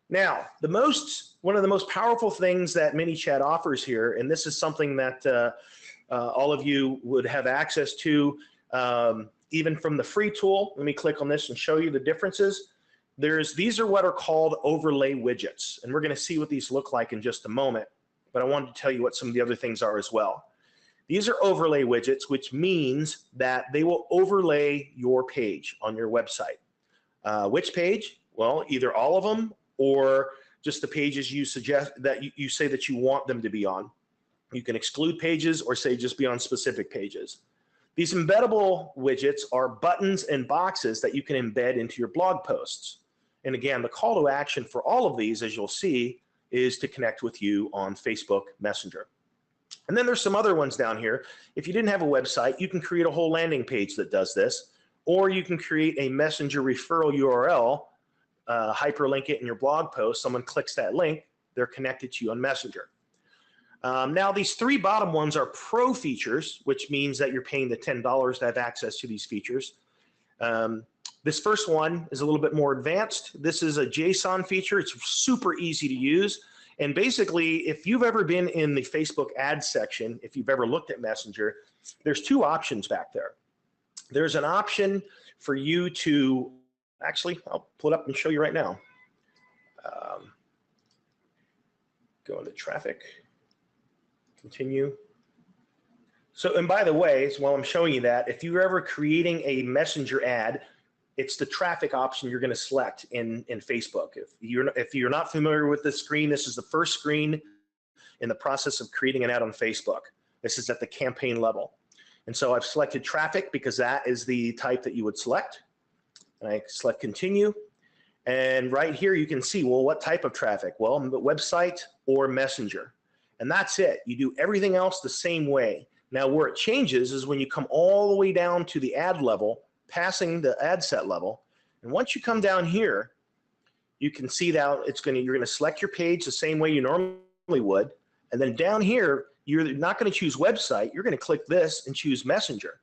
Now, one of the most powerful things that ManyChat offers here, and this is something that all of you would have access to, even from the free tool. Let me click on this and show you the differences. These are what are called overlay widgets, and we're going to see what these look like in just a moment, but I wanted to tell you what some of the other things are as well. These are overlay widgets, which means that they will overlay your page on your website. Which page? Well, either all of them or just the pages you suggest that you say that you want them to be on. You can exclude pages or say just be on specific pages. These embeddable widgets are buttons and boxes that you can embed into your blog posts. And again, the call to action for all of these, as you'll see, is to connect with you on Facebook Messenger. And then there's some other ones down here. If you didn't have a website, you can create a whole landing page that does this, or you can create a Messenger referral URL, hyperlink it in your blog post. Someone clicks that link, they're connected to you on Messenger. Now, these three bottom ones are pro features, which means that you're paying the $10 to have access to these features. This first one is a little bit more advanced. This is a JSON feature. It's super easy to use. And basically, if you've ever been in the Facebook ads section, if you've ever looked at Messenger, there's two options back there. There's an option for you to, actually, I'll pull it up and show you right now. Go into traffic, continue. So, and by the way, while I'm showing you that, if you're ever creating a Messenger ad, it's the traffic option you're going to select in Facebook. If you're not familiar with this screen, this is the first screen in the process of creating an ad on Facebook. This is at the campaign level. And so I've selected traffic because that is the type that you would select. And I select continue. And right here you can see, well, what type of traffic? Well, the website or Messenger. And that's it. You do everything else the same way. Now where it changes is when you come all the way down to the ad level, passing the ad set level. And once you come down here, you can see that you're going to select your page the same way you normally would. And then down here, you're not going to choose website. You're going to click this and choose Messenger.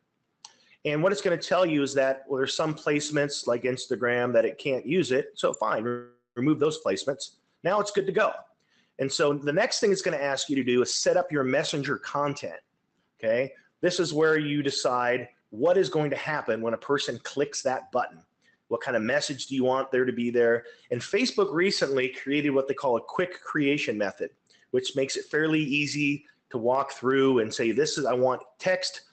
And what it's going to tell you is that, well, there's some placements like Instagram that it can't use it. So fine, remove those placements. Now it's good to go. And so the next thing it's going to ask you to do is set up your Messenger content. Okay. This is where you decide what is going to happen when a person clicks that button. What kind of message do you want there to be there? And Facebook recently created what they call a quick creation method, which makes it fairly easy to walk through and say, I want text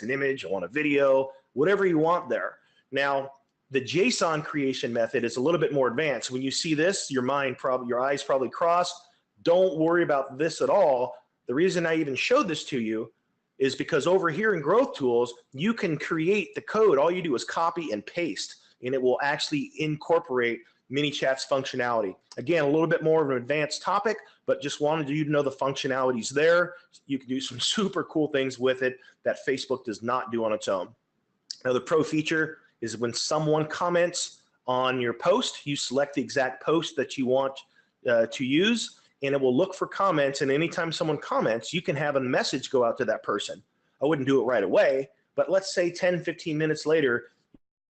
and image, I want a video, whatever you want there. Now, the JSON creation method is a little bit more advanced. When you see this, your eyes probably cross. Don't worry about this at all. The reason I even showed this to you is because over here in Growth Tools, you can create the code. All you do is copy and paste, and it will actually incorporate ManyChat's functionality. Again, a little bit more of an advanced topic, but just wanted you to know the functionality's there. You can do some super cool things with it that Facebook does not do on its own. Now, the pro feature is when someone comments on your post, you select the exact post that you want to use, and it will look for comments. And anytime someone comments, you can have a message go out to that person. I wouldn't do it right away, but let's say 10, 15 minutes later,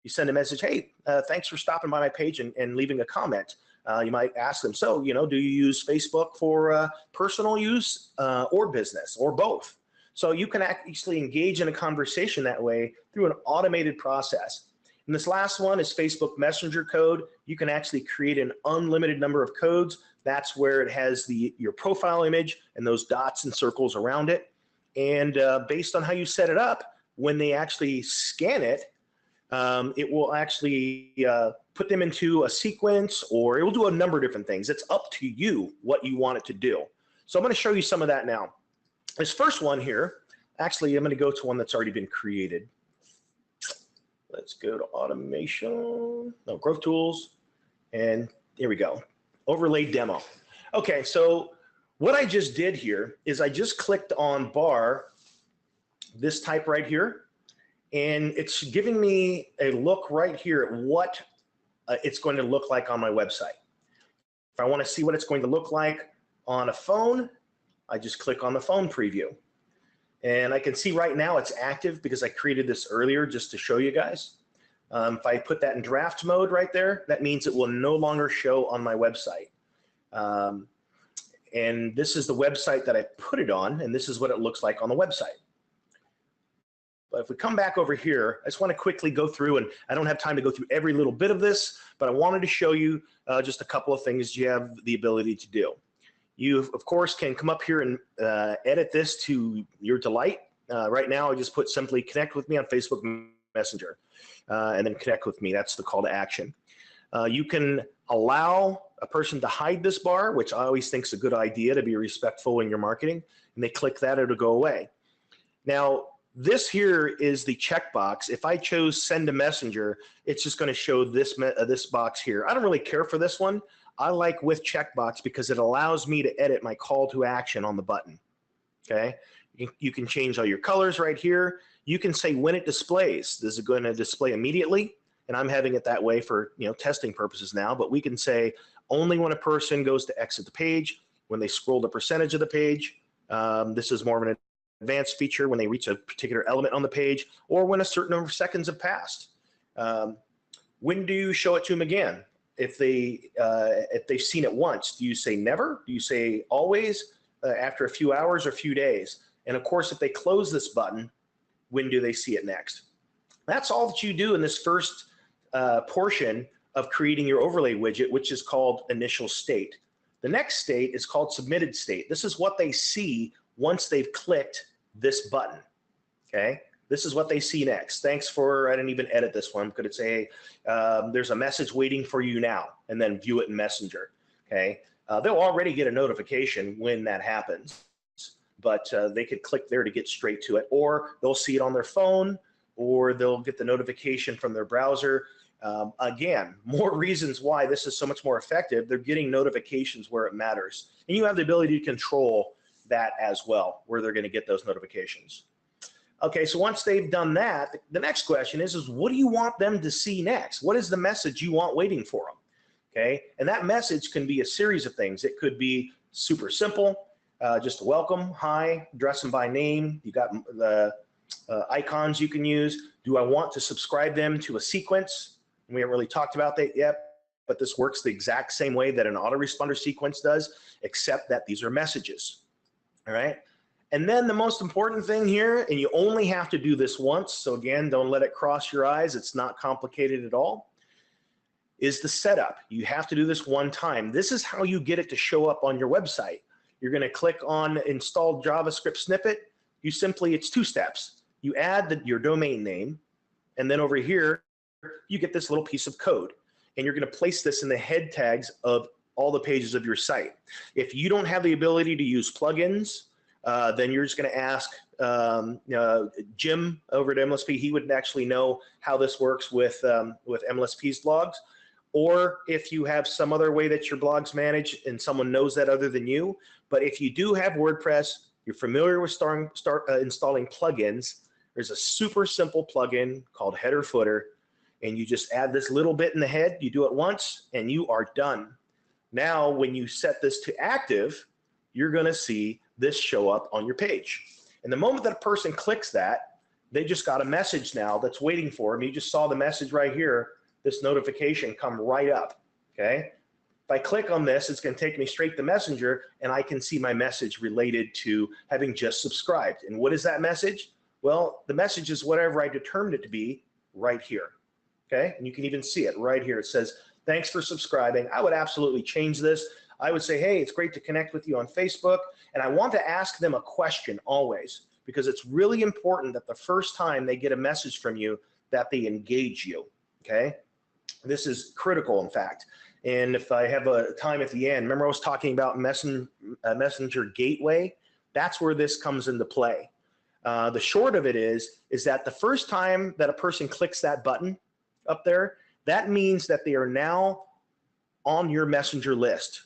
you send a message, hey, thanks for stopping by my page and leaving a comment. You might ask them, so, do you use Facebook for personal use or business or both? So you can actually engage in a conversation that way through an automated process. And this last one is Facebook Messenger code. You can actually create an unlimited number of codes. That's where it has your profile image and those dots and circles around it. And based on how you set it up, when they actually scan it, it will actually put them into a sequence, or it will do a number of different things. It's up to you what you want it to do. So I'm going to show you some of that now. This first one here, actually, I'm going to go to one that's already been created. Let's go to automation, no, Growth Tools, and here we go. Overlay demo. Okay, so what I just did here is I just clicked on bar, this type right here, and it's giving me a look right here at what it's going to look like on my website. If I want to see what it's going to look like on a phone, I just click on the phone preview. And I can see right now it's active because I created this earlier just to show you guys. If I put that in draft mode right there, that means it will no longer show on my website. And this is the website that I put it on, and this is what it looks like on the website. But if we come back over here, I just want to quickly go through, and I don't have time to go through every little bit of this, but I wanted to show you just a couple of things you have the ability to do. You, of course, can come up here and edit this to your delight. Right now, I just put simply connect with me on Facebook Messenger, and then connect with me. That's the call to action. You can allow a person to hide this bar, which I always think is a good idea to be respectful in your marketing, and they click that, it'll go away. Now, this here is the checkbox. If I chose send a messenger, it's just going to show this box here. I don't really care for this one. I like with checkbox because it allows me to edit my call to action on the button. Okay, you can change all your colors right here. You can say when it displays. This is going to display immediately, and I'm having it that way for testing purposes now. But we can say only when a person goes to exit the page, when they scroll the percentage of the page. This is more of an advanced feature when they reach a particular element on the page, or when a certain number of seconds have passed. When do you show it to them again? If they've seen it once, do you say never? Do you say always? After a few hours or a few days? And of course, if they close this button, when do they see it next? That's all that you do in this first portion of creating your overlay widget, which is called initial state. The next state is called submitted state. This is what they see once they've clicked this button. Okay, this is what they see next. Thanks for, I didn't even edit this one. Could it say there's a message waiting for you now, and then view it in Messenger. Okay, they'll already get a notification when that happens, but they could click there to get straight to it, or they'll see it on their phone, or they'll get the notification from their browser. Again, more reasons why this is so much more effective. They're getting notifications where it matters, and you have the ability to control that as well, where they're going to get those notifications. Okay, so once they've done that, the next question is what do you want them to see next? What is the message you want waiting for them? Okay, and that message can be a series of things. It could be super simple, just a welcome, hi, address them by name. You got the icons you can use. Do I want to subscribe them to a sequence? We haven't really talked about that yet, but this works the exact same way that an autoresponder sequence does, except that these are messages. All right. And then the most important thing here, and you only have to do this once, so again, don't let it cross your eyes, it's not complicated at all, is the setup. You have to do this one time. This is how you get it to show up on your website. You're going to click on install JavaScript snippet. You simply, it's two steps. You add your domain name, and then over here, you get this little piece of code. And you're going to place this in the head tags of all the pages of your site. If you don't have the ability to use plugins, then you're just going to ask Jim over at MLSP. He would actually know how this works with MLSP's blogs. Or if you have some other way that your blog's managed and someone knows that other than you. But if you do have WordPress, you're familiar with installing plugins, there's a super simple plugin called Header Footer, and you just add this little bit in the head. You do it once, and you are done. Now, when you set this to active, you're going to see this show up on your page. And the moment that a person clicks that, they just got a message now that's waiting for them. You just saw the message right here, this notification come right up, okay? If I click on this, it's going to take me straight to Messenger, and I can see my message related to having just subscribed. And what is that message? Well, the message is whatever I determined it to be right here, okay? And you can even see it right here. It says, thanks for subscribing. I would absolutely change this. I would say, hey, it's great to connect with you on Facebook. And I want to ask them a question always, because it's really important that the first time they get a message from you that they engage you, okay? This is critical, in fact. And if I have a time at the end, remember I was talking about Messenger Gateway? That's where this comes into play. The short of it is that the first time that a person clicks that button up there, that means that they are now on your Messenger list.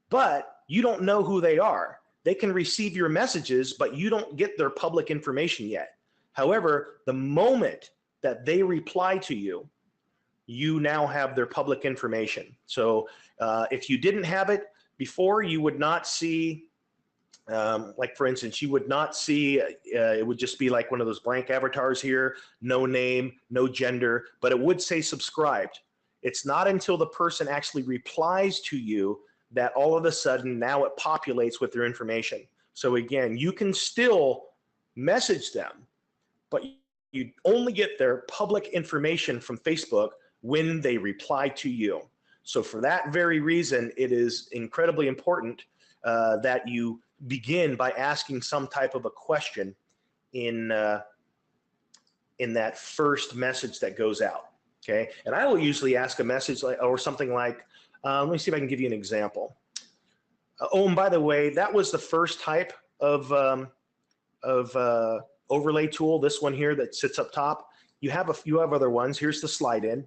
But you don't know who they are. They can receive your messages, but you don't get their public information yet. However, the moment that they reply to you, you now have their public information. So if you didn't have it before, you would not see Like for instance, you would not see, it would just be like one of those blank avatars here, no name, no gender, but it would say subscribed. It's not until the person actually replies to you that all of a sudden now it populates with their information. So again, you can still message them, but you only get their public information from Facebook when they reply to you. So for that very reason, it is incredibly important that you begin by asking some type of a question in that first message that goes out. Okay, and I will usually ask a message like, or something like, let me see if I can give you an example. Oh, and by the way, that was the first type of overlay tool. This one here that sits up top. You have other ones. Here's the slide in.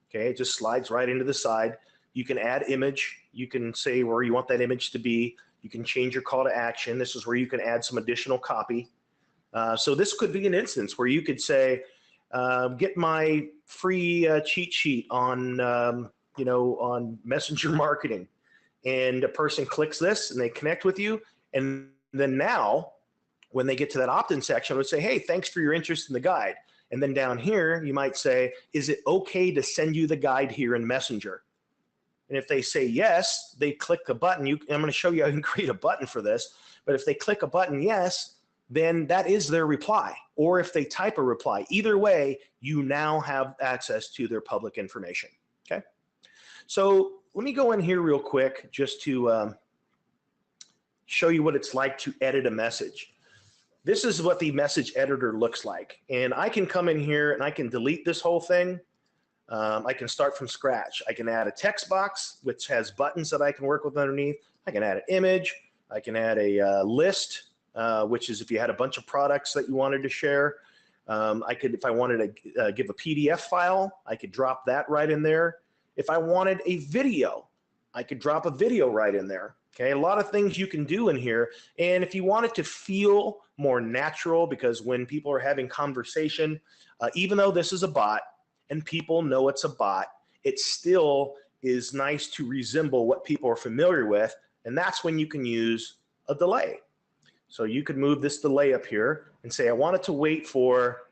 Okay, it just slides right into the side. You can add image. You can say where you want that image to be. You can change your call to action. This is where you can add some additional copy. So this could be an instance where you could say, get my free cheat sheet on, on messenger marketing. And a person clicks this and they connect with you. And then now, when they get to that opt-in section, it would say, hey, thanks for your interest in the guide. And then down here, you might say, is it okay to send you the guide here in Messenger? And if they say yes, they click the button. I'm going to show you how you can create a button for this. But if they click a button yes, then that is their reply. Or if they type a reply, either way, you now have access to their public information. Okay. So let me go in here real quick just to show you what it's like to edit a message. This is what the message editor looks like. And I can come in here and I can delete this whole thing. I can start from scratch. I can add a text box, which has buttons that I can work with underneath. I can add an image. I can add a list, which is if you had a bunch of products that you wanted to share. I could, if I wanted to give a PDF file, I could drop that right in there. If I wanted a video, I could drop a video right in there. Okay, a lot of things you can do in here. And if you want it to feel more natural, because when people are having conversation, even though this is a bot and people know it's a bot, it still is nice to resemble what people are familiar with. And that's when you can use a delay. So you could move this delay up here and say, I want it to wait for,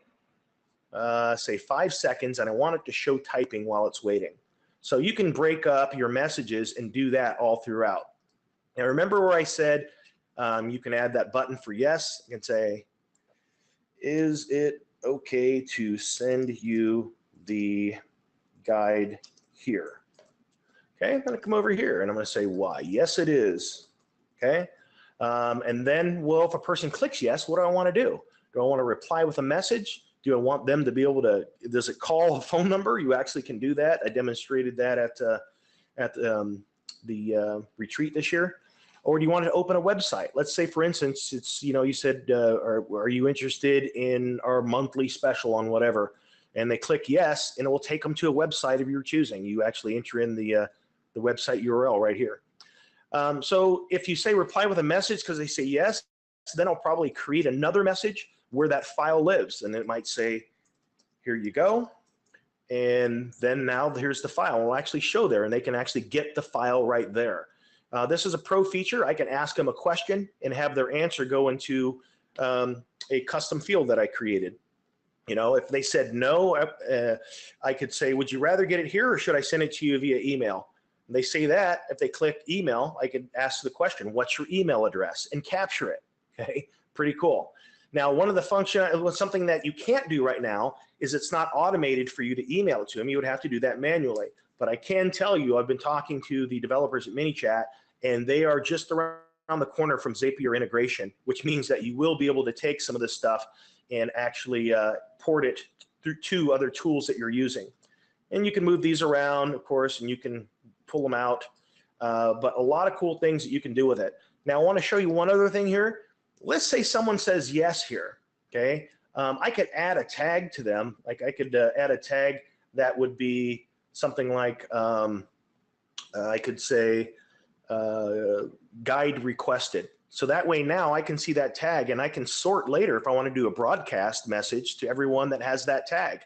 say 5 seconds, and I want it to show typing while it's waiting. So you can break up your messages and do that all throughout. Now remember where I said you can add that button for yes. You can say, is it okay to send you the guide here? Okay, I'm gonna come over here and I'm gonna say why. Yes, it is. Okay, and then, well, if a person clicks yes, what do I wanna do? Do I wanna reply with a message? Do I want them to be able to, does it call a phone number? You actually can do that. I demonstrated that at the retreat this year. Or do you want to open a website? Let's say, for instance, it's, you said, are you interested in our monthly special on whatever? And they click yes, and it will take them to a website of your choosing. You actually enter in the website URL right here. So if you say reply with a message because they say yes, then I'll probably create another message where that file lives. And it might say, here you go. And then now here's the file. It'll actually show there, and they can actually get the file right there. This is a pro feature. I can ask them a question and have their answer go into a custom field that I created. If they said no, I could say, would you rather get it here or should I send it to you via email? And they say that. If they click email, I could ask the question, what's your email address, and capture it. Okay, pretty cool. Now, one of the something that you can't do right now is it's not automated for you to email it to them. You would have to do that manually. But I can tell you, I've been talking to the developers at ManyChat, and they are just around the corner from Zapier integration, which means that you will be able to take some of this stuff and actually port it through to other tools that you're using. And you can move these around, of course, and you can pull them out. But a lot of cool things that you can do with it. Now, I want to show you one other thing here. Let's say someone says yes here, okay? I could add a tag to them. Like I could add a tag that would be something like, I could say, guide requested. So that way now I can see that tag and I can sort later if I want to do a broadcast message to everyone that has that tag.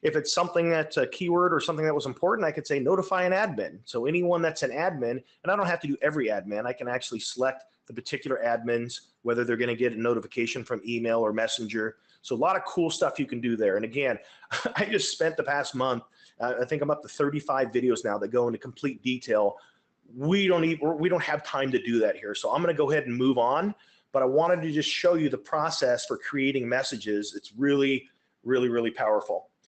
If it's something that's a keyword or something that was important, I could say notify an admin. So anyone that's an admin, and I don't have to do every admin, I can actually select the particular admins, whether they're going to get a notification from email or messenger. So a lot of cool stuff you can do there. And again, I just spent the past month, I think I'm up to 35 videos now that go into complete detail. We don't have time to do that here. So I'm going to go ahead and move on, but I wanted to just show you the process for creating messages. It's really, really, really powerful.